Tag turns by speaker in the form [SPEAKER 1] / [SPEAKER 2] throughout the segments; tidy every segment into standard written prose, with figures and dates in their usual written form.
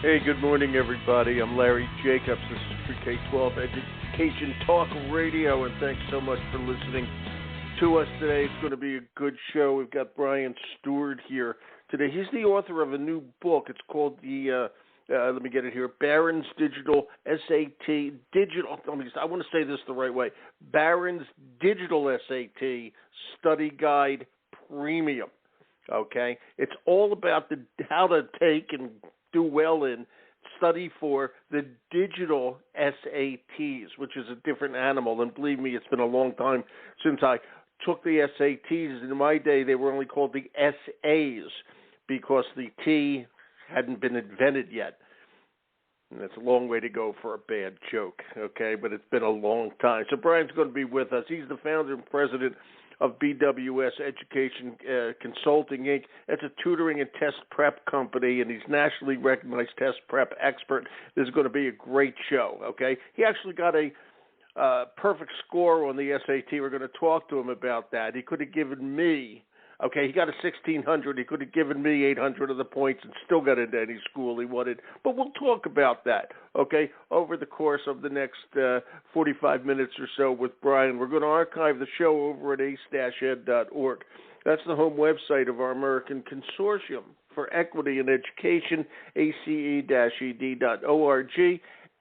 [SPEAKER 1] Hey, good morning, everybody. I'm Larry Jacobs. This is Pre-K-12 Education Talk Radio, and thanks so much for listening to us today. It's going to be a good show. We've got Brian Stewart here today. He's the author of a new book. It's called let me get it here, Barron's Digital SAT Digital. I want to say this the right way. Barron's Digital SAT Study Guide Premium. Okay, it's all about how to take and do well in study for the digital SATs, which is a different animal. And believe me, it's been a long time since I took the SATs. In my day, they were only called the SAs because the T hadn't been invented yet. And that's a long way to go for a bad joke, okay? But it's been a long time. So Brian's going to be with us. He's the founder and president of BWS Education Consulting, Inc. It's a tutoring and test prep company, and he's nationally recognized test prep expert. This is going to be a great show, okay? He actually got a perfect score on the SAT. We're going to talk to him about that. He could have given me, he got a 1,600. He could have given me 800 of the points and still got into any school he wanted. But we'll talk about that, okay, over the course of the next 45 minutes or so with Brian. We're going to archive the show over at ace-ed.org. That's the home website of our American Consortium for Equity in Education, ace-ed.org.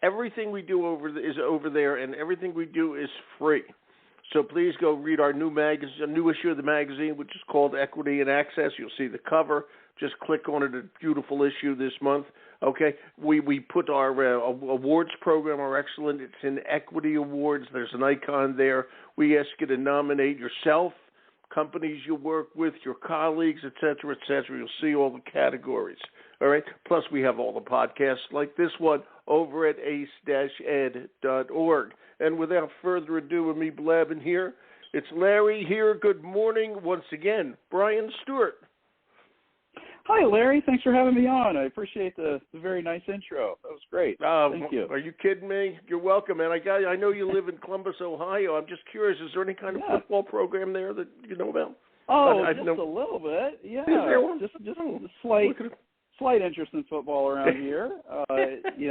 [SPEAKER 1] Everything we do is over there, and everything we do is free. So please go read our new issue of the magazine, which is called Equity and Access. You'll see the cover. Just click on it. A beautiful issue this month. Okay, we put our awards program, our excellent. It's in Equity Awards. There's an icon there. We ask you to nominate yourself, companies you work with, your colleagues, et cetera, et cetera. You'll see all the categories. All right. Plus, we have all the podcasts like this one over at ace-ed.org. And without further ado, with me blabbing here, it's Larry here. Good morning once again. Brian Stewart.
[SPEAKER 2] Hi, Larry. Thanks for having me on. I appreciate the very nice intro. That was great. Thank you.
[SPEAKER 1] Are you kidding me? You're welcome, man. I know you live in Columbus, Ohio. I'm just curious, is there any kind of football program there that you know about?
[SPEAKER 2] Oh, just a little bit. Yeah.
[SPEAKER 1] Is there one?
[SPEAKER 2] Just a slight interest in football around here.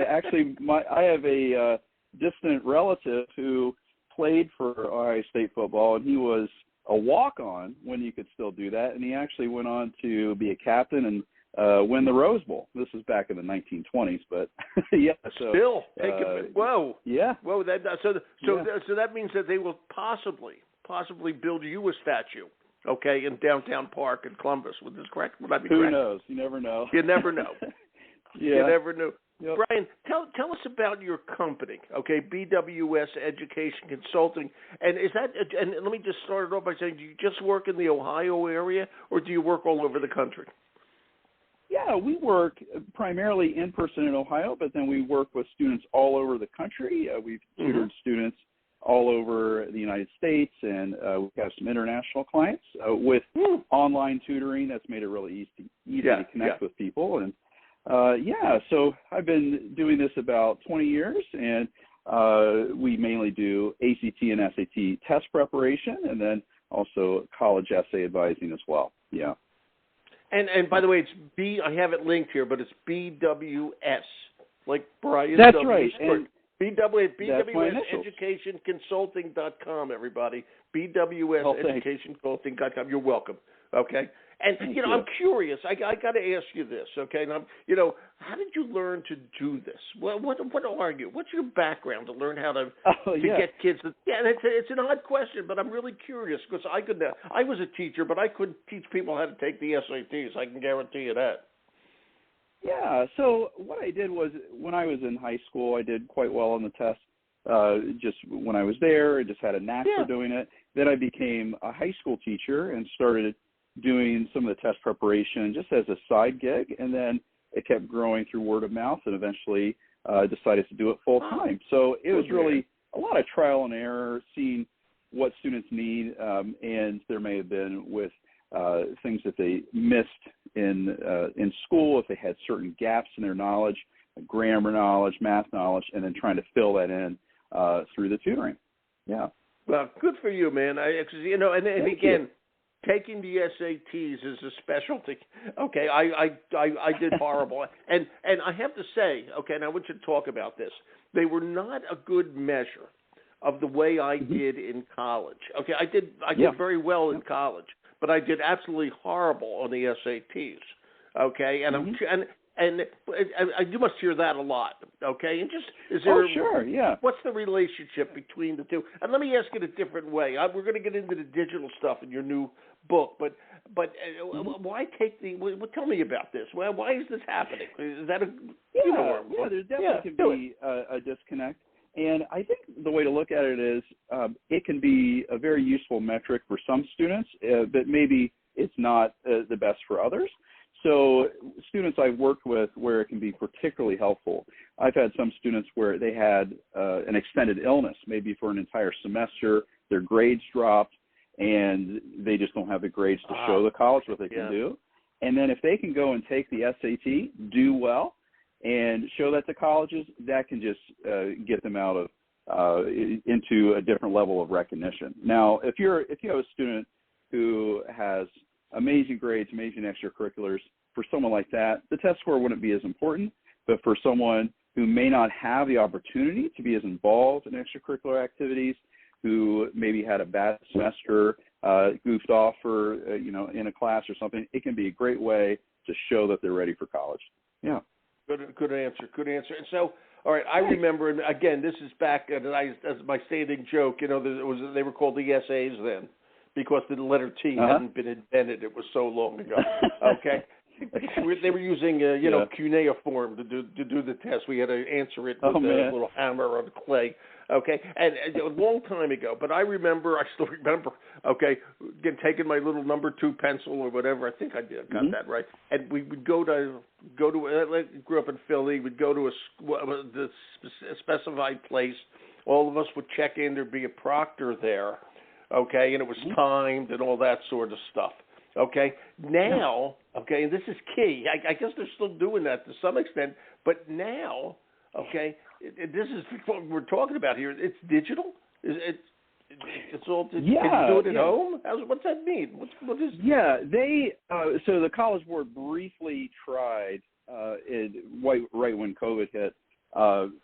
[SPEAKER 2] Actually, I have a distant relative who played for Ohio State football, and he was a walk-on when you could still do that, and he actually went on to be a captain and win the Rose Bowl. This was back in the 1920s, but yeah. So,
[SPEAKER 1] still, whoa,
[SPEAKER 2] yeah,
[SPEAKER 1] whoa. So that means that they will possibly build you a statue, okay, in downtown Park in Columbus. Would this correct? Would that be correct?
[SPEAKER 2] Who knows? You never know.
[SPEAKER 1] You never know.
[SPEAKER 2] Yeah.
[SPEAKER 1] You never knew.
[SPEAKER 2] Yep.
[SPEAKER 1] Brian, tell us about your company, okay? BWS Education Consulting, and and let me just start it off by saying, do you just work in the Ohio area, or do you work all over the country?
[SPEAKER 2] Yeah, we work primarily in person in Ohio, but then we work with students all over the country. We've tutored students all over the United States, and we have some international clients with online tutoring. That's made it really easy to connect with people. And so I've been doing this about 20 years, and we mainly do ACT and SAT test preparation, and then also college essay advising as well. Yeah.
[SPEAKER 1] And by the way, I have it linked here, but it's BWS, like Brian.
[SPEAKER 2] That's right. And
[SPEAKER 1] BWSEducationConsulting.com, everybody. BWSEducationConsulting.com. You're welcome. Okay. And, I'm curious. I got to ask you this, okay? And how did you learn to do this? Well, what are you? What's your background to learn how to get kids? It's an odd question, but I'm really curious because I was a teacher, but I couldn't teach people how to take the SATs. I can guarantee you that.
[SPEAKER 2] Yeah. So what I did was when I was in high school, I did quite well on the test. Just when I was there, I just had a knack for doing it. Then I became a high school teacher and started doing some of the test preparation just as a side gig, and then it kept growing through word of mouth, and eventually decided to do it full time. So it was really a lot of trial and error, seeing what students need, and there may have been with things that they missed in school, if they had certain gaps in their knowledge, grammar knowledge, math knowledge, and then trying to fill that in through the tutoring. Yeah.
[SPEAKER 1] Well, good for you, man. And again. taking the SATs is a specialty. Okay, I did horrible, and I have to say, okay, and I want you to talk about this. They were not a good measure of the way I did in college. Okay, I did very well in college, but I did absolutely horrible on the SATs. Okay, and you must hear that a lot. Okay, and just is there?
[SPEAKER 2] Oh, sure, yeah.
[SPEAKER 1] What's the relationship between the two? And let me ask it a different way. We're going to get into the digital stuff in your new book, but why take the? Well, tell me about this. Well, why is this happening? Is that a?
[SPEAKER 2] There definitely can be a disconnect. And I think the way to look at it is it can be a very useful metric for some students, but maybe it's not the best for others. So students I've worked with where it can be particularly helpful, I've had some students where they had an extended illness, maybe for an entire semester, their grades dropped, and they just don't have the grades to show the college what they can do. And then if they can go and take the SAT, do well, and show that to colleges, that can just get them out of into a different level of recognition. Now, if you have a student who has amazing grades, amazing extracurriculars, for someone like that, the test score wouldn't be as important. But for someone who may not have the opportunity to be as involved in extracurricular activities, who maybe had a bad semester, goofed off for in a class or something, it can be a great way to show that they're ready for college. Yeah.
[SPEAKER 1] Good answer. And so, all right, I remember, and again, this is back as my standing joke. They were called the essays then, because the letter T hadn't been invented. It was so long ago. Okay, they were using cuneiform to do the test. We had to answer it with a little hammer on clay. Okay, and a long time ago. But I still remember. Okay, taking my little number 2 pencil or whatever. I think I got that right. And we would go to. I grew up in Philly. We'd go to a specified place. All of us would check in. There'd be a proctor there. Okay, and it was timed and all that sort of stuff. Okay, now, okay, and this is key. I guess they're still doing that to some extent, but now, okay, this is what we're talking about here. It's digital. It's all. Can you do it at home? What's that mean? What is?
[SPEAKER 2] Yeah, they. So the College Board briefly tried right when COVID hit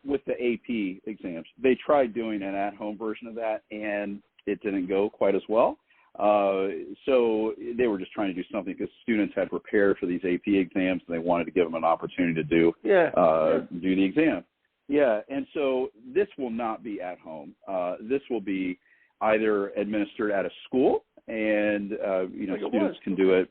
[SPEAKER 2] with the AP exams. They tried doing an at-home version of that, and it didn't go quite as well. So they were just trying to do something because students had prepared for these AP exams, and they wanted to give them an opportunity to do the exam. Yeah, and so this will not be at home. This will be either administered at a school, and students can do it.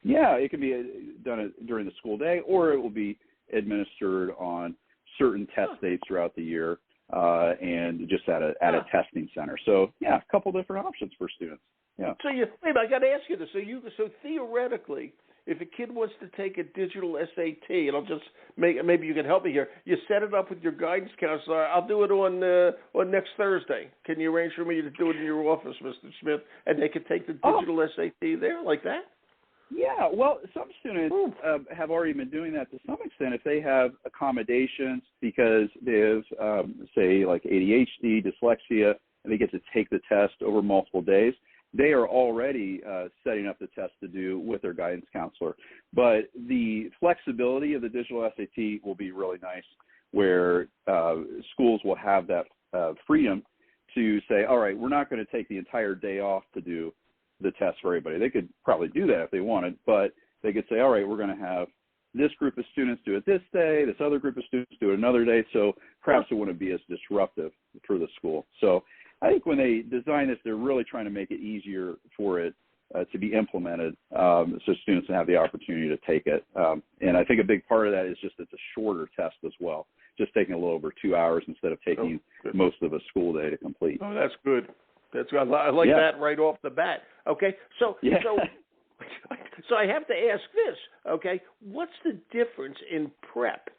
[SPEAKER 2] Yeah, it can be done during the school day, or it will be administered on certain test dates throughout the year. And just at a testing center. So a couple different options for students. Yeah.
[SPEAKER 1] So I got to ask you this. So theoretically, if a kid wants to take a digital SAT, and I'll just maybe you can help me here. You set it up with your guidance counselor. I'll do it on next Thursday. Can you arrange for me to do it in your office, Mr. Smith? And they can take the digital SAT there like that.
[SPEAKER 2] Yeah, well, some students have already been doing that to some extent if they have accommodations because they have, say, like ADHD, dyslexia, and they get to take the test over multiple days. They are already setting up the test to do with their guidance counselor. But the flexibility of the digital SAT will be really nice where schools will have that freedom to say, all right, we're not going to take the entire day off to do the test for everybody. They could probably do that if they wanted, but they could say, all right, we're going to have this group of students do it this day, this other group of students do it another day, so perhaps it wouldn't be as disruptive for the school. So I think when they design this, they're really trying to make it easier for it to be implemented so students have the opportunity to take it. And I think a big part of that is just it's a shorter test as well, just taking a little over 2 hours instead of taking most of a school day to complete.
[SPEAKER 1] Oh, that's good. That's good. I like that right off the bat. Okay, so I have to ask this. Okay, what's the difference in prep?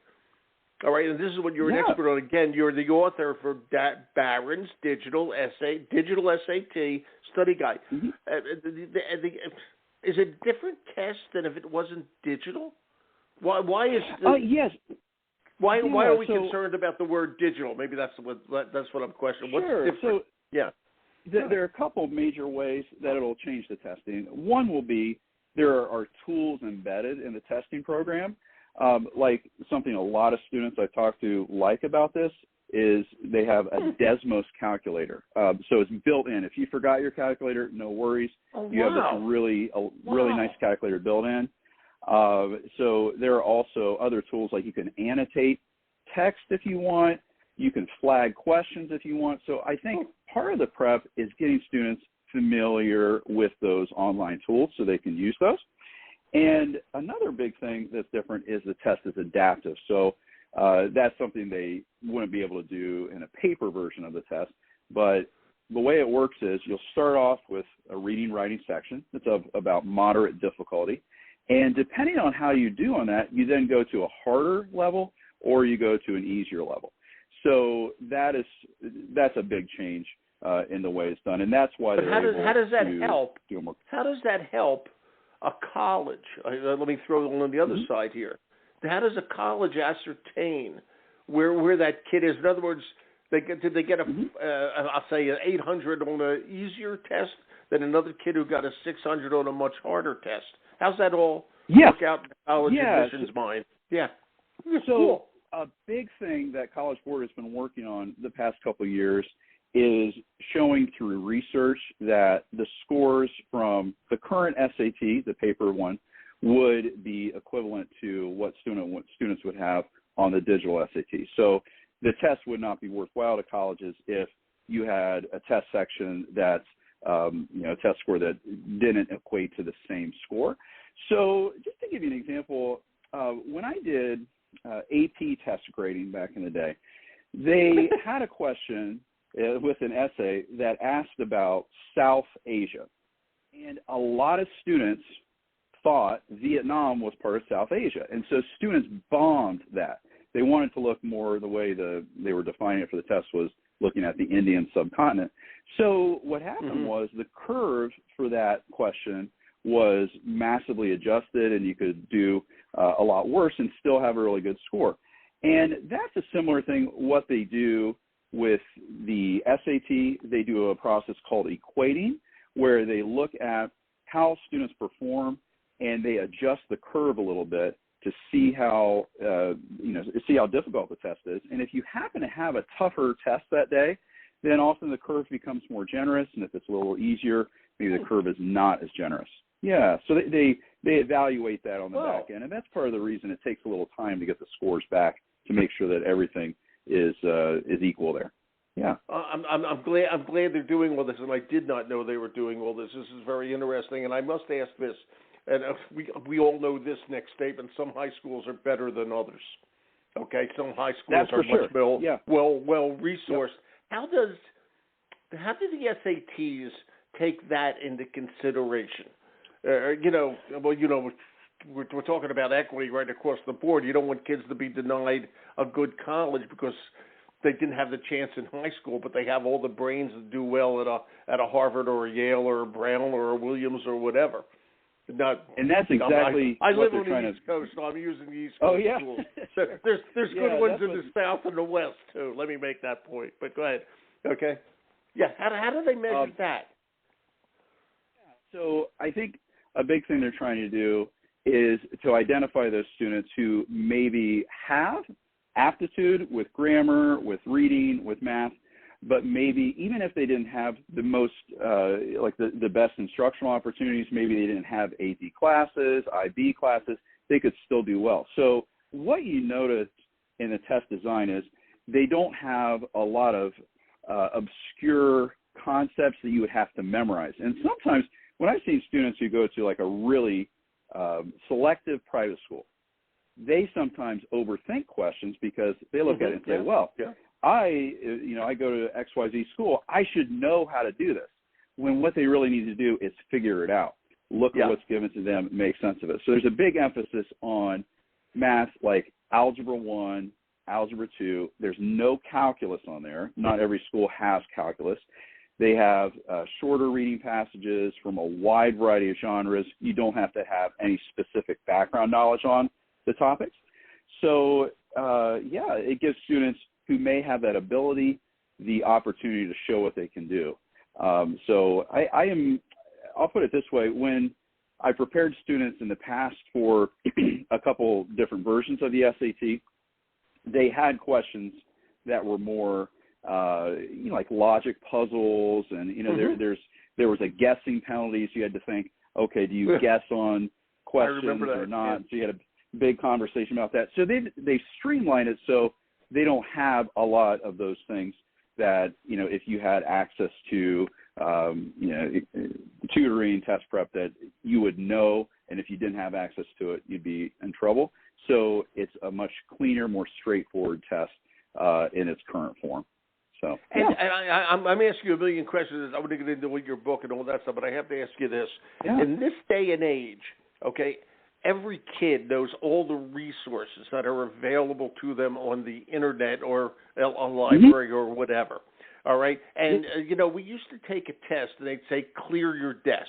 [SPEAKER 1] All right, and this is what you're an expert on. Again, you're the author for Barron's Digital SAT Study Guide. Mm-hmm. Is it a different test than if it wasn't digital? Why is
[SPEAKER 2] yes.
[SPEAKER 1] Why are we concerned about the word digital? Maybe that's what I'm questioning. What's different?
[SPEAKER 2] There are a couple of major ways that it'll change the testing. One will be there are tools embedded in the testing program. Like something a lot of students I talk to like about this is they have a Desmos calculator. So it's built in. If you forgot your calculator, no worries. You have this really nice calculator built in. So there are also other tools like you can annotate text if you want. You can flag questions if you want. So I think part of the prep is getting students familiar with those online tools so they can use those. And another big thing that's different is the test is adaptive. So that's something they wouldn't be able to do in a paper version of the test. But the way it works is you'll start off with a reading-writing section that's of about moderate difficulty. And depending on how you do on that, you then go to a harder level or you go to an easier level. So that's a big change in the way it's done, and that's why.
[SPEAKER 1] But how does that help? How does that help a college? Let me throw it on the other side here. How does a college ascertain where that kid is? In other words, did they get I'll say an 800 on an easier test than another kid who got a 600 on a much harder test? How's that all work out in the college admissions mind? Yeah.
[SPEAKER 2] So
[SPEAKER 1] cool.
[SPEAKER 2] A big thing that College Board has been working on the past couple of years is showing through research that the scores from the current SAT, the paper one, would be equivalent to what students would have on the digital SAT. So the test would not be worthwhile to colleges if you had a test section that's a test score that didn't equate to the same score. So just to give you an example, when I did AP test grading back in the day, they had a question with an essay that asked about South Asia. And a lot of students thought Vietnam was part of South Asia. And so students bombed that. They wanted to look more the way they were defining it for the test was looking at the Indian subcontinent. So what happened was the curve for that question was massively adjusted, and you could do a lot worse and still have a really good score. And that's a similar thing, what they do with the SAT. They do a process called equating, where they look at how students perform, and they adjust the curve a little bit to see how, see how difficult the test is. And if you happen to have a tougher test that day, then often the curve becomes more generous, and if it's a little easier, maybe the curve is not as generous. Yeah, so they evaluate that on the back end, and that's part of the reason it takes a little time to get the scores back to make sure that everything is equal there. Yeah,
[SPEAKER 1] I'm glad they're doing all this, and I did not know they were doing all this. This is very interesting, and I must ask this, and we all know this next statement: some high schools are better than others. Okay, some high schools are much well resourced. Yep. How do the SATs take that into consideration? We're talking about equity right across the board. You don't want kids to be denied a good college because they didn't have the chance in high school, but they have all the brains to do well at a Harvard or a Yale or a Brown or a Williams or whatever.
[SPEAKER 2] And that's exactly
[SPEAKER 1] I live
[SPEAKER 2] on
[SPEAKER 1] the East Coast, so I'm using the East Coast schools. So there's good ones in the South and the West too. Let me make that point. But go ahead. Okay. Yeah. How do they measure that?
[SPEAKER 2] So I think a big thing they're trying to do is to identify those students who maybe have aptitude with grammar, with reading, with math, but maybe even if they didn't have the most, the best instructional opportunities, maybe they didn't have AD classes, IB classes, they could still do well. So what you notice in the test design is they don't have a lot of obscure concepts that you would have to memorize. And sometimes when I've seen students who go to like a really selective private school, they sometimes overthink questions because they look at it and say, I go to XYZ school, I should know how to do this. When what they really need to do is figure it out. Look at what's given to them, make sense of it. So there's a big emphasis on math like Algebra 1, Algebra 2. There's no calculus on there. Not every school has calculus. They have shorter reading passages from a wide variety of genres. You don't have to have any specific background knowledge on the topics. So, it gives students who may have that ability the opportunity to show what they can do. So I'll put it this way, when I prepared students in the past for a couple different versions of the SAT, they had questions that were more, like logic puzzles, and there was a guessing penalty, so you had to think, okay, do you guess on questions or not? Yeah. So you had a big conversation about that. So they streamlined it so they don't have a lot of those things that, if you had access to, tutoring, test prep, that you would know, and if you didn't have access to it, you'd be in trouble. So it's a much cleaner, more straightforward test in its current form. So,
[SPEAKER 1] and I'm asking you a million questions. I want to get into your book and all that stuff, but I have to ask you this. Yeah. In this day and age, okay, every kid knows all the resources that are available to them on the internet or a library or whatever. All right. And, we used to take a test and they'd say, clear your desk.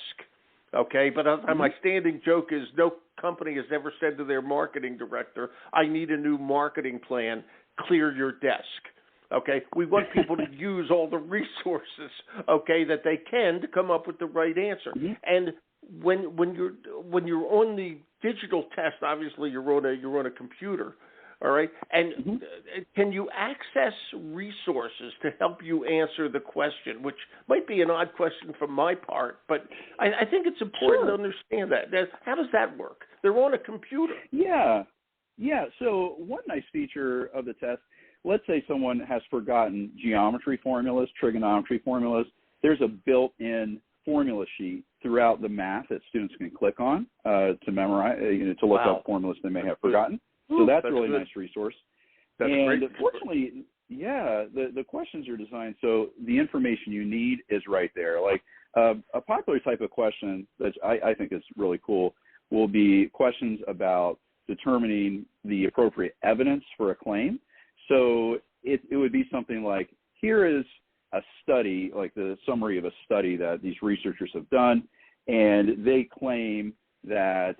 [SPEAKER 1] Okay. But my standing joke is no company has ever said to their marketing director, I need a new marketing plan, clear your desk. Okay. We want people to use all the resources, okay, that they can to come up with the right answer. Mm-hmm. And when you're on the digital test, obviously you're on a computer. All right. And can you access resources to help you answer the question, which might be an odd question from my part, but I think it's important to understand that. How does that work? They're on a computer.
[SPEAKER 2] Yeah. So one nice feature of the test, let's say someone has forgotten geometry formulas, trigonometry formulas. There's a built-in formula sheet throughout the math that students can click on to memorize, to look up formulas they may have forgotten. So that's a really nice resource.
[SPEAKER 1] That's
[SPEAKER 2] and
[SPEAKER 1] great.
[SPEAKER 2] Fortunately, the questions are designed so the information you need is right there. Like a popular type of question that I think is really cool will be questions about determining the appropriate evidence for a claim. So it would be something like, here is a study, like the summary of a study that these researchers have done, and they claim that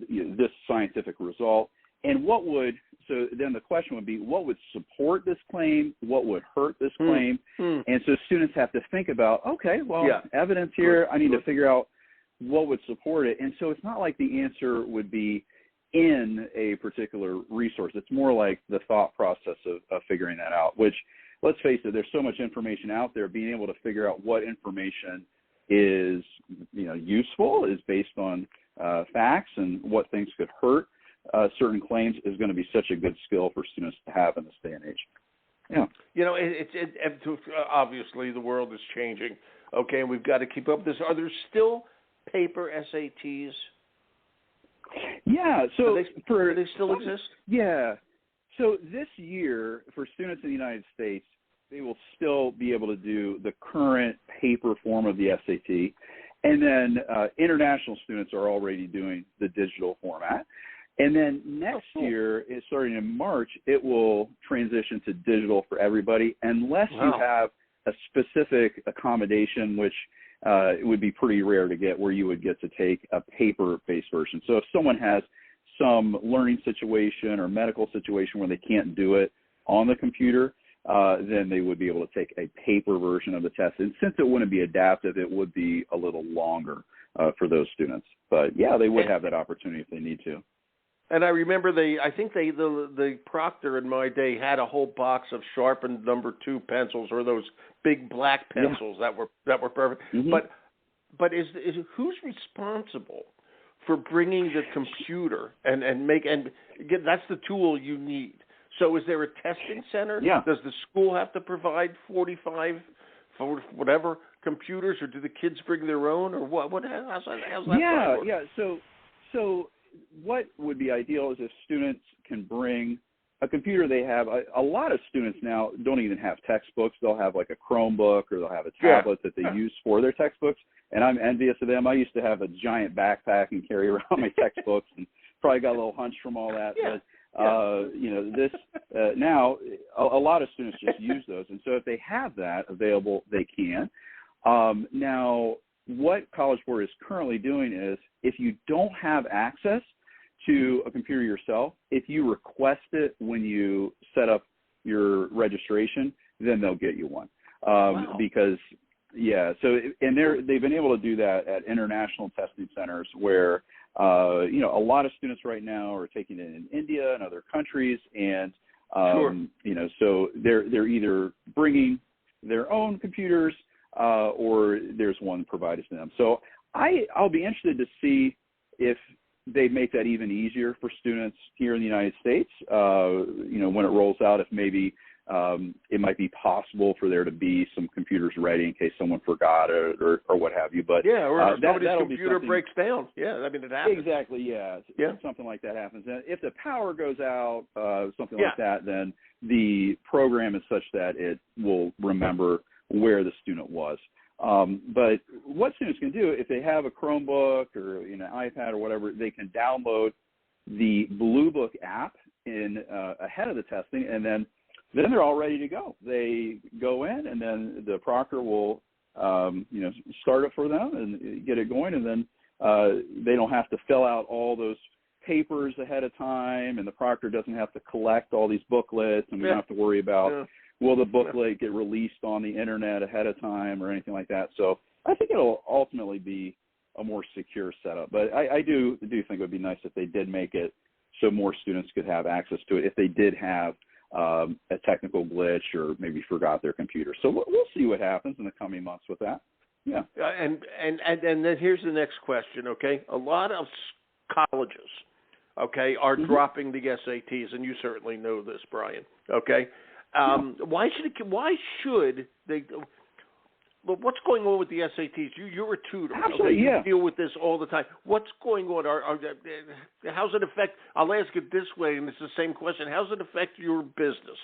[SPEAKER 2] this scientific result. And so then the question would be, what would support this claim? What would hurt this claim? And so students have to think about, okay, evidence here, I need to figure out what would support it. And so it's not like the answer would be in a particular resource. It's more like the thought process of figuring that out, which, let's face it, there's so much information out there. Being able to figure out what information is, useful, is based on facts, and what things could hurt certain claims is going to be such a good skill for students to have in this day and age. Yeah.
[SPEAKER 1] Obviously the world is changing. Okay, and we've got to keep up with this. Are there still paper SATs?
[SPEAKER 2] Yeah. So
[SPEAKER 1] do they still exist?
[SPEAKER 2] Yeah. So this year, for students in the United States, they will still be able to do the current paper form of the SAT. And then international students are already doing the digital format. And then next year, starting in March, it will transition to digital for everybody, unless you have a specific accommodation, which it would be pretty rare to get, where you would get to take a paper-based version. So if someone has some learning situation or medical situation where they can't do it on the computer, then they would be able to take a paper version of the test. And since it wouldn't be adaptive, it would be a little longer for those students. But, yeah, they would have that opportunity if they need to.
[SPEAKER 1] And I remember the proctor in my day had a whole box of sharpened number 2 pencils, or those big black pencils that were perfect. Mm-hmm. But is who's responsible for bringing the computer and again, that's the tool you need. So is there a testing center?
[SPEAKER 2] Yeah.
[SPEAKER 1] Does the school have to provide 45 for whatever computers, or do the kids bring their own, or what? How's that work?
[SPEAKER 2] Yeah. So what would be ideal is if students can bring a computer they have. A lot of students now don't even have textbooks. They'll have like a Chromebook, or they'll have a tablet that they use for their textbooks, and I'm envious of them. I used to have a giant backpack and carry around my textbooks, and probably got a little hunch from all that.
[SPEAKER 1] Yeah.
[SPEAKER 2] But now a lot of students just use those, and so if they have that available, they can. Now, what College Board is currently doing is, if you don't have access to a computer yourself, if you request it when you set up your registration, then they'll get you one. Because Yeah. So, and they've been able to do that at international testing centers where, a lot of students right now are taking it in India and other countries. And, so they're either bringing their own computers or there's one provided to them. So I'll be interested to see if they make that even easier for students here in the United States, when it rolls out, if maybe it might be possible for there to be some computers ready in case someone forgot or what have you. But
[SPEAKER 1] or if somebody's computer breaks down. Yeah, I mean, it happens.
[SPEAKER 2] Exactly, yeah. Something like that happens. And if the power goes out, something like that, then the program is such that it will remember where the student was. But what students can do, if they have a Chromebook or an iPad or whatever, they can download the Blue Book app ahead of the testing, and then they're all ready to go. They go in, and then the proctor will, start it for them and get it going, and then they don't have to fill out all those papers ahead of time, and the proctor doesn't have to collect all these booklets, and we don't have to worry about will the booklet get released on the internet ahead of time or anything like that. So I think it'll ultimately be a more secure setup. But I do think it would be nice if they did make it so more students could have access to it if they did have a technical glitch or maybe forgot their computer. So we'll see what happens in the coming months with that. Yeah.
[SPEAKER 1] And then here's the next question, okay? A lot of colleges, okay, are dropping the SATs, and you certainly know this, Brian, okay? Why should they? But what's going on with the SATs? You're a tutor.
[SPEAKER 2] Absolutely,
[SPEAKER 1] okay? You deal with this all the time. What's going on? How's it affect? I'll ask it this way, and it's the same question. How's it affect your business?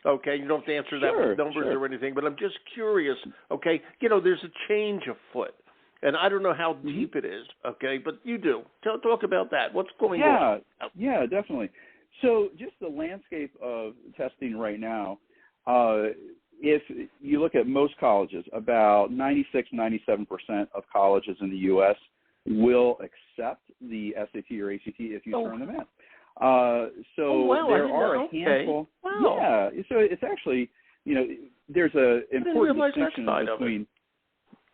[SPEAKER 1] Okay, you don't have to answer that with numbers or anything, but I'm just curious. Okay, there's a change afoot, and I don't know how deep it is. Okay, but you do. Talk about that. What's going on?
[SPEAKER 2] Yeah, definitely. So just the landscape of testing right now, if you look at most colleges, about 96-97% of colleges in the U.S. will accept the SAT or ACT if you turn them in. There are a handful.
[SPEAKER 1] Wow.
[SPEAKER 2] Yeah, so it's actually, there's an important distinction between.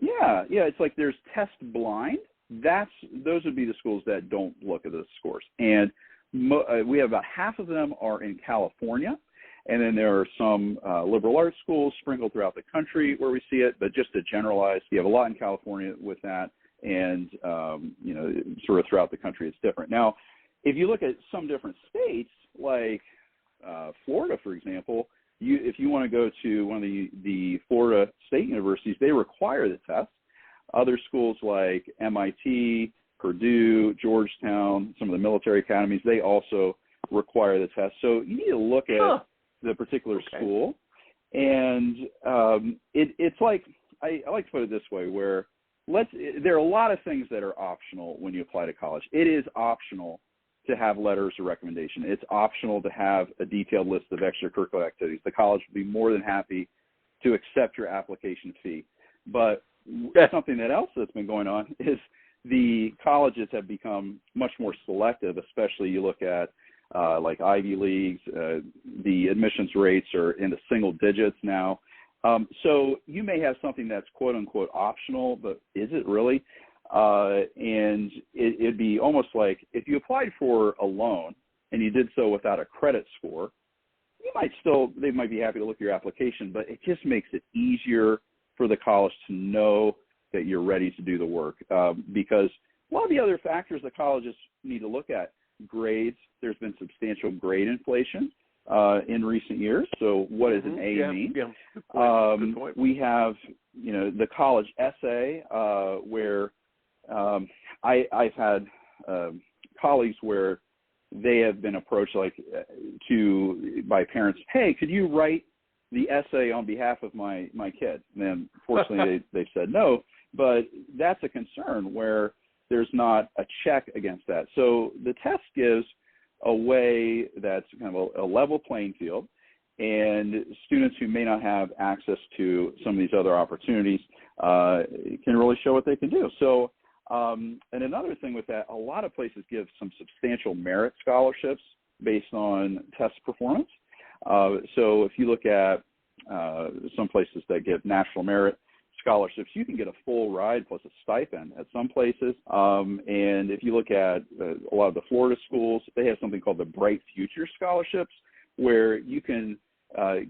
[SPEAKER 2] It's like there's test blind. Those would be the schools that don't look at the scores, and we have about half of them are in California, and then there are some liberal arts schools sprinkled throughout the country where we see it. But just to generalize, you have a lot in California with that, and sort of throughout the country it's different. Now, if you look at some different states, like Florida, for example, if you want to go to one of the Florida state universities, they require the test. Other schools like MIT, Purdue, Georgetown, some of the military academies, they also require the test. So you need to look at the particular school. And it's like, I like to put it this way, where there are a lot of things that are optional when you apply to college. It is optional to have letters of recommendation. It's optional to have a detailed list of extracurricular activities. The college would be more than happy to accept your application fee. But something else that's been going on is the colleges have become much more selective, especially you look at like Ivy Leagues. The admissions rates are in the single digits now. So you may have something that's quote unquote optional, but is it really? And it'd be almost like if you applied for a loan and you did so without a credit score, they might be happy to look at your application, but it just makes it easier for the college to know that you're ready to do the work, because a lot of the other factors that colleges need to look at, grades, there's been substantial grade inflation in recent years. So what does an A mean?
[SPEAKER 1] Yeah. Good point.
[SPEAKER 2] We have, the college essay where I've had colleagues where they have been approached by parents, hey, could you write the essay on behalf of my kid? And then fortunately they've said no, but that's a concern where there's not a check against that. So the test gives a way that's kind of a level playing field, and students who may not have access to some of these other opportunities can really show what they can do. So, and another thing with that, a lot of places give some substantial merit scholarships based on test performance. So if you look at some places that give national merit scholarships, you can get a full ride plus a stipend at some places. And if you look at a lot of the Florida schools, they have something called the Bright Future Scholarships, where you can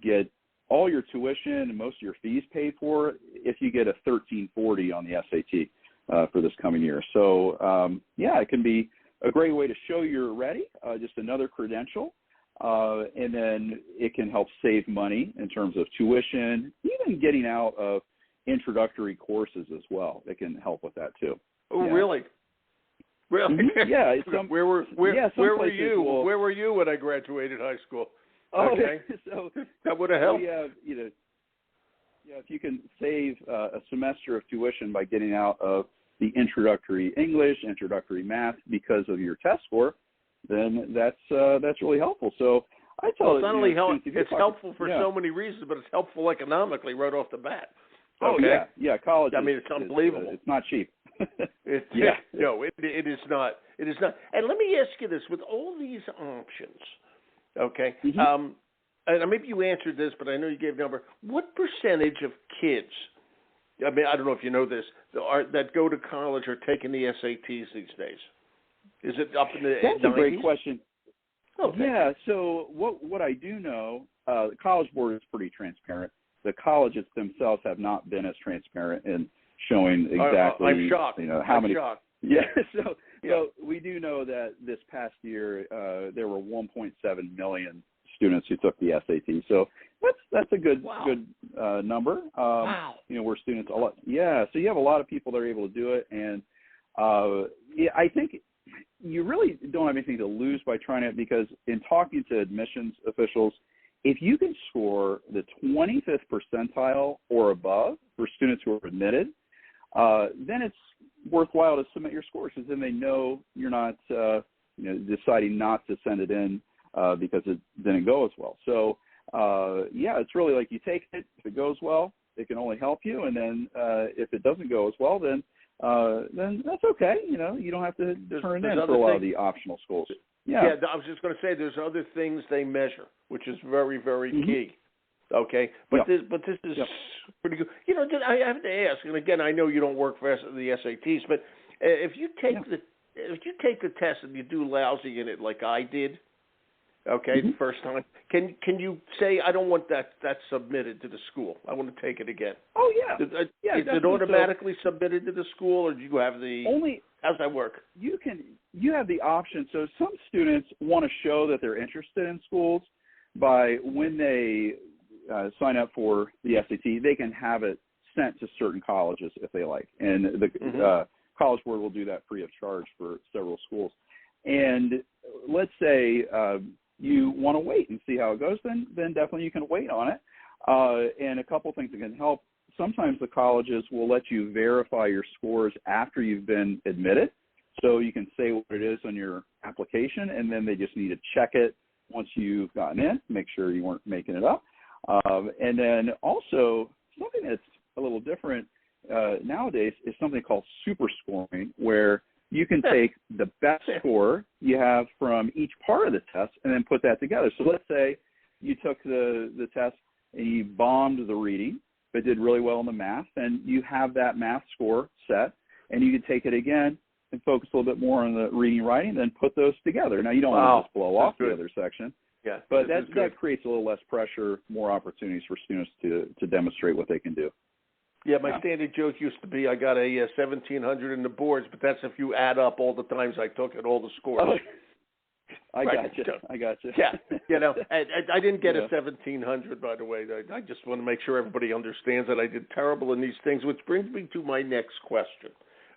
[SPEAKER 2] get all your tuition and most of your fees paid for if you get a 1340 on the SAT for this coming year. So, yeah, it can be a great way to show you're ready, just another credential. And then it can help save money in terms of tuition, even getting out of introductory courses as well. It can help with that too.
[SPEAKER 1] Oh, yeah. Really? Really?
[SPEAKER 2] Mm-hmm. Yeah.
[SPEAKER 1] Where were you?
[SPEAKER 2] Will...
[SPEAKER 1] Where were you when I graduated high school?
[SPEAKER 2] Oh,
[SPEAKER 1] okay.
[SPEAKER 2] So
[SPEAKER 1] that would have helped.
[SPEAKER 2] Yeah, if you can save a semester of tuition by getting out of the introductory English, introductory math because of your test score, then that's really helpful. So I tell
[SPEAKER 1] it's not only it's helpful for
[SPEAKER 2] yeah.
[SPEAKER 1] so many reasons, but it's helpful economically right off the bat.
[SPEAKER 2] Oh
[SPEAKER 1] okay?
[SPEAKER 2] Yeah. College.
[SPEAKER 1] I mean, it's unbelievable.
[SPEAKER 2] It's not cheap.
[SPEAKER 1] No, it is not. It is not. And let me ask you this: with all these options, okay,
[SPEAKER 2] mm-hmm.
[SPEAKER 1] And maybe you answered this, but I know you gave a number. What percentage of kids? I mean, I don't know if you know this, that go to college are taking the SATs these days. Is it up in the 90s?
[SPEAKER 2] That's a great question.
[SPEAKER 1] Okay.
[SPEAKER 2] Yeah. So what I do know, the College Board is pretty transparent. The colleges themselves have not been as transparent in showing exactly.
[SPEAKER 1] I'm shocked.
[SPEAKER 2] How many.
[SPEAKER 1] Shocked.
[SPEAKER 2] Yeah. So we do know that this past year there were 1.7 million students who took the SAT. So that's a good number.
[SPEAKER 1] Wow.
[SPEAKER 2] Where students so you have a lot of people that are able to do it, and I think you really don't have anything to lose by trying it, because in talking to admissions officials, if you can score the 25th percentile or above for students who are admitted, then it's worthwhile to submit your scores, because then they know you're not deciding not to send it in because it didn't go as well. So, it's really like you take it. If it goes well, it can only help you. And then if it doesn't go as well, then that's okay. You don't have to turn it in for a lot of the optional schools. Yeah,
[SPEAKER 1] I was just going to say there's other things they measure, which is very, very
[SPEAKER 2] mm-hmm.
[SPEAKER 1] key. Okay, this is pretty good. I have to ask, and again, I know you don't work for the SATs, but if you take the test and you do lousy in it like I did, okay,
[SPEAKER 2] mm-hmm.
[SPEAKER 1] the first time, can you say I don't want that submitted to the school? I want to take it again.
[SPEAKER 2] Oh yeah,
[SPEAKER 1] Is it automatically submitted to the school, or do you have how's that work?
[SPEAKER 2] You have the option. So some students want to show that they're interested in schools by when they sign up for the SAT, they can have it sent to certain colleges if they like. And the
[SPEAKER 1] mm-hmm.
[SPEAKER 2] College Board will do that free of charge for several schools. And let's say you want to wait and see how it goes, then definitely you can wait on it. And a couple things that can help. Sometimes the colleges will let you verify your scores after you've been admitted. So you can say what it is on your application, and then they just need to check it once you've gotten in, make sure you weren't making it up. And then also something that's a little different nowadays is something called super scoring, where you can take the best score you have from each part of the test and then put that together. So let's say you took the test and you bombed the reading, but did really well in the math, and you have that math score set, and you can take it again and focus a little bit more on the reading, writing, then put those together. Now, you don't want to just blow off the other section.
[SPEAKER 1] Yeah,
[SPEAKER 2] but that creates a little less pressure, more opportunities for students to demonstrate what they can do.
[SPEAKER 1] Yeah, my standard joke used to be I got a 1,700 in the boards, but that's if you add up all the times I took it, all the scores.
[SPEAKER 2] Oh, I got you.
[SPEAKER 1] Yeah, I didn't get a 1,700, by the way. I just want to make sure everybody understands that I did terrible in these things, which brings me to my next question.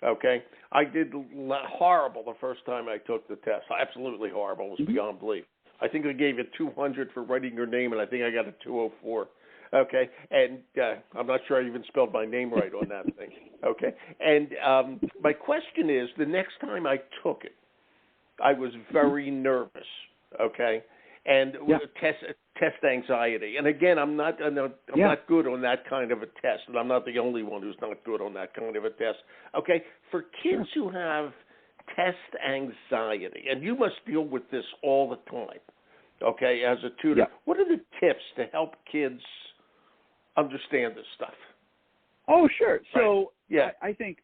[SPEAKER 1] Okay, I did horrible the first time I took the test. Absolutely horrible. It was
[SPEAKER 2] mm-hmm.
[SPEAKER 1] beyond belief. I think I gave you 200 for writing your name, and I think I got a 204. Okay, and I'm not sure I even spelled my name right on that thing. Okay, and my question is, the next time I took it, I was very nervous. Okay, and test anxiety. And again, I'm not good on that kind of a test, and I'm not the only one who's not good on that kind of a test. Okay, for kids who have test anxiety, and you must deal with this all the time, okay, as a tutor, what are the tips to help kids understand this stuff?
[SPEAKER 2] Oh, sure. So
[SPEAKER 1] Yeah.
[SPEAKER 2] I think,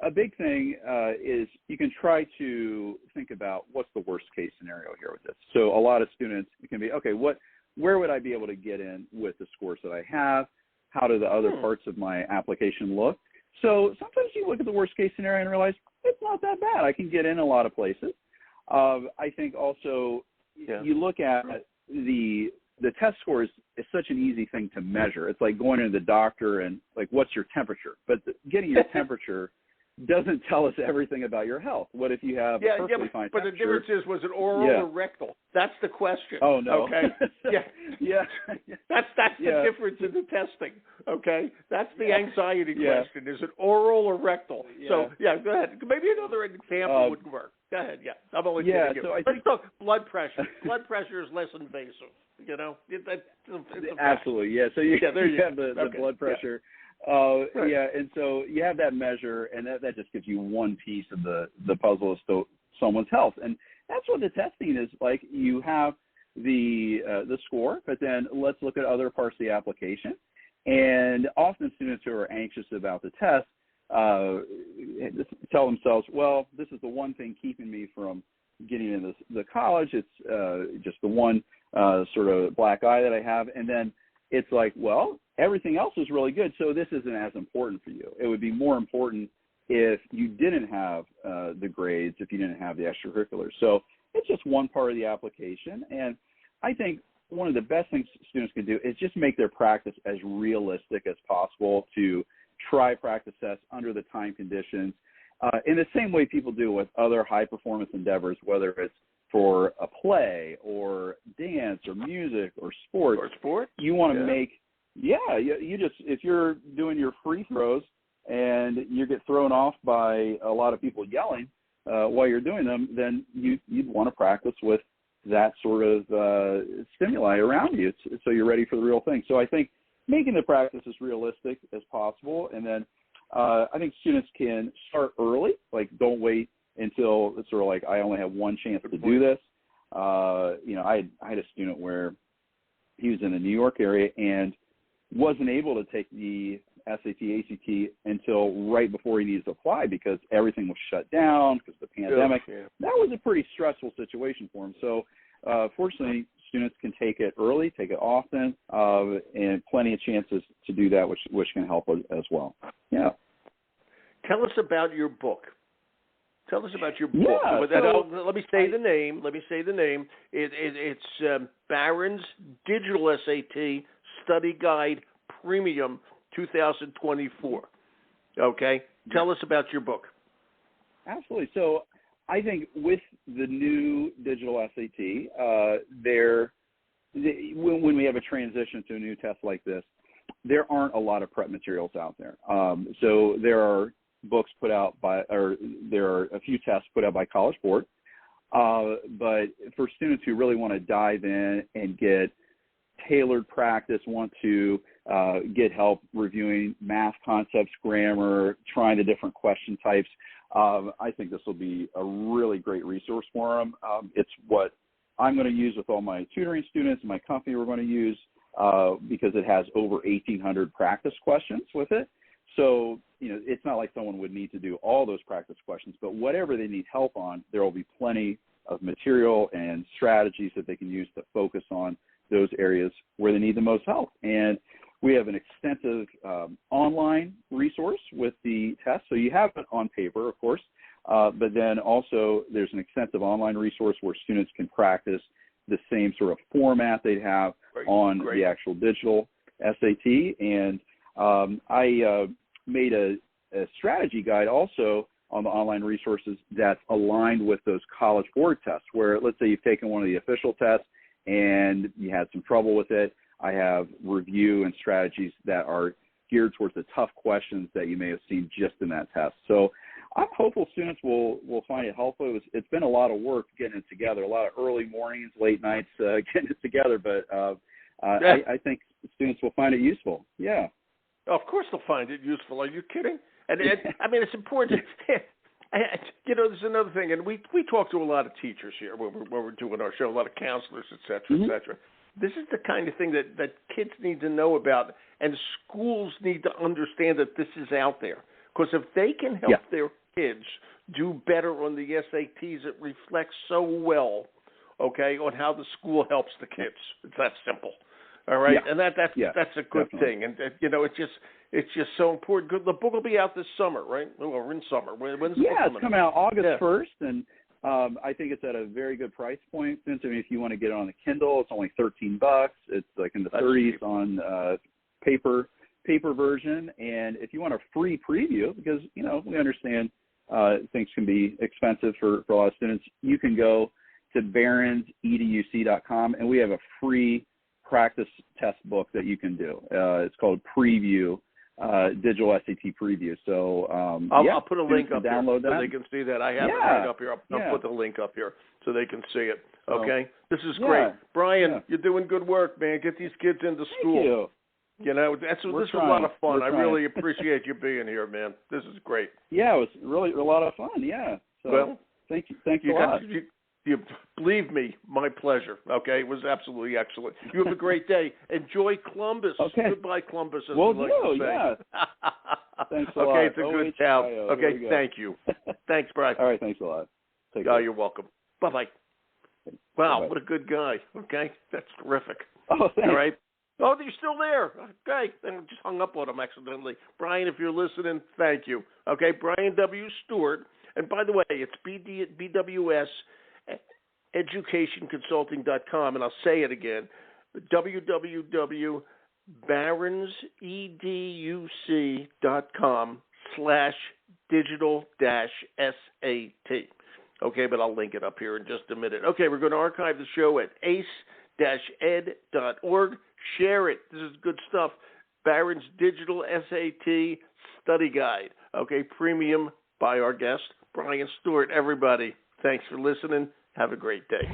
[SPEAKER 2] a big thing is you can try to think about what's the worst case scenario here with this. So a lot of students, it can be, okay, where would I be able to get in with the scores that I have? How do the other parts of my application look? So sometimes you look at the worst case scenario and realize it's not that bad. I can get in a lot of places. I think also you look at the test score is such an easy thing to measure. It's like going to the doctor and like, what's your temperature? But getting your temperature doesn't tell us everything about your health. What if you have a perfectly fine
[SPEAKER 1] but
[SPEAKER 2] temperature?
[SPEAKER 1] The difference is, was it oral or rectal? That's the question.
[SPEAKER 2] Oh, no.
[SPEAKER 1] Okay.
[SPEAKER 2] Yeah.
[SPEAKER 1] That's the difference in the testing. Okay. That's the anxiety question. Is it oral or rectal?
[SPEAKER 2] Yeah.
[SPEAKER 1] So, go ahead. Maybe another example would work. Go ahead. Yeah. I'm only kidding you.
[SPEAKER 2] So
[SPEAKER 1] Let's talk blood pressure. Blood pressure is less invasive.
[SPEAKER 2] Absolutely. Yeah. So you have the blood pressure.
[SPEAKER 1] Right.
[SPEAKER 2] And so you have that measure, and that just gives you one piece of the puzzle as to someone's health. And that's what the testing is like. You have the score, but then let's look at other parts of the application. And often students who are anxious about the test tell themselves, well, this is the one thing keeping me from getting into the college. It's just the one sort of black eye that I have. And then it's like, well, everything else is really good, so this isn't as important for you. It would be more important if you didn't have the grades, if you didn't have the extracurriculars. So it's just one part of the application. And I think one of the best things students can do is just make their practice as realistic as possible, to try practice tests under the time conditions in the same way people do with other high-performance endeavors, whether it's for a play or dance or music or sports. You want to make, you just, if you're doing your free throws and you get thrown off by a lot of people yelling while you're doing them, then you'd want to practice with that sort of stimuli around you, so you're ready for the real thing. So I think making the practice as realistic as possible, and then I think students can start early, like don't wait until it's sort of like, I only have one chance to do this. I had a student where he was in the New York area and wasn't able to take the SAT, ACT until right before he needed to apply because everything was shut down because of the pandemic. That was a pretty stressful situation for him. So fortunately, students can take it early, take it often, and plenty of chances to do that, which can help as well. Yeah.
[SPEAKER 1] Tell us about your book. Tell us about your book. Let me say the name. It's Barron's Digital SAT Study Guide Premium 2024. Okay? Tell us about your book.
[SPEAKER 2] Absolutely. So I think with the new digital SAT, when we have a transition to a new test like this, there aren't a lot of prep materials out there. So there are books put out there are a few tests put out by College Board. But for students who really want to dive in and get tailored practice, want to get help reviewing math concepts, grammar, trying the different question types, I think this will be a really great resource for them. It's what I'm going to use with all my tutoring students and my company we're going to use because it has over 1,800 practice questions with it. So, it's not like someone would need to do all those practice questions, but whatever they need help on, there will be plenty of material and strategies that they can use to focus on those areas where they need the most help. And we have an extensive online resource with the test. So you have it on paper, of course, but then also there's an extensive online resource where students can practice the same sort of format they'd have on the actual digital SAT. And I made a strategy guide also on the online resources that's aligned with those College Board tests, where let's say you've taken one of the official tests and you had some trouble with it. I have review and strategies that are geared towards the tough questions that you may have seen just in that test. So I'm hopeful students will find it helpful. It's been a lot of work getting it together, a lot of early mornings, late nights getting it together, but I think students will find it useful. Yeah.
[SPEAKER 1] Of course they'll find it useful. Are you kidding? And I mean, it's important. There's another thing, and we talk to a lot of teachers here when we're doing our show, a lot of counselors, et cetera, et cetera. this is the kind of thing that kids need to know about, and schools need to understand that this is out there. Because if they can help their kids do better on the SATs, it reflects so well, okay, on how the school helps the kids. It's that simple. All right, and that's a good thing, and it's just so important. The book will be out this summer, right? Oh, we're in summer. When's the book
[SPEAKER 2] it's coming out August 1st, and I think it's at a very good price point. Since if you want to get it on the Kindle, it's only $13. It's like in the 30s on paper version, and if you want a free preview, because we understand things can be expensive for a lot of students, you can go to barronseduc.com, and we have a free practice test book that you can do. It's called Preview, Digital SAT Preview. So
[SPEAKER 1] I'll put a link up here
[SPEAKER 2] so
[SPEAKER 1] they can see that. I have it right up here. I'll put the link up here so they can see it. Okay, this is great, Brian. You're doing good work, man. Get these kids into school.
[SPEAKER 2] Thank you.
[SPEAKER 1] This is a lot of fun. I really appreciate you being here, man. This is great.
[SPEAKER 2] Yeah, it was really a lot of fun. Yeah. So thank you. Thanks a lot.
[SPEAKER 1] You believe me, my pleasure. Okay, it was absolutely excellent. You have a great day. Enjoy Columbus.
[SPEAKER 2] Okay.
[SPEAKER 1] Goodbye, Columbus. As
[SPEAKER 2] We'll
[SPEAKER 1] we like
[SPEAKER 2] do.
[SPEAKER 1] to say.
[SPEAKER 2] Yeah. Thanks a lot.
[SPEAKER 1] Okay, it's a good town. Okay, thank you. Thanks, Brian.
[SPEAKER 2] All right, thanks a lot. Take care.
[SPEAKER 1] You're welcome. Bye-bye. Wow, what a good guy. Okay, that's terrific.
[SPEAKER 2] Oh, thanks.
[SPEAKER 1] All right. Oh, you're still there. Okay, I just hung up on him accidentally. Brian, if you're listening, thank you. Okay, Brian W. Stewart. And by the way, it's BWS educationconsulting.com, and I'll say it again, www.barronseduc.com/digital-SAT. Okay, but I'll link it up here in just a minute. Okay, we're going to archive the show at ace-ed.org. Share it. This is good stuff. Barron's Digital SAT Study Guide. Okay, premium by our guest, Brian Stewart. Everybody, thanks for listening. Have a great day.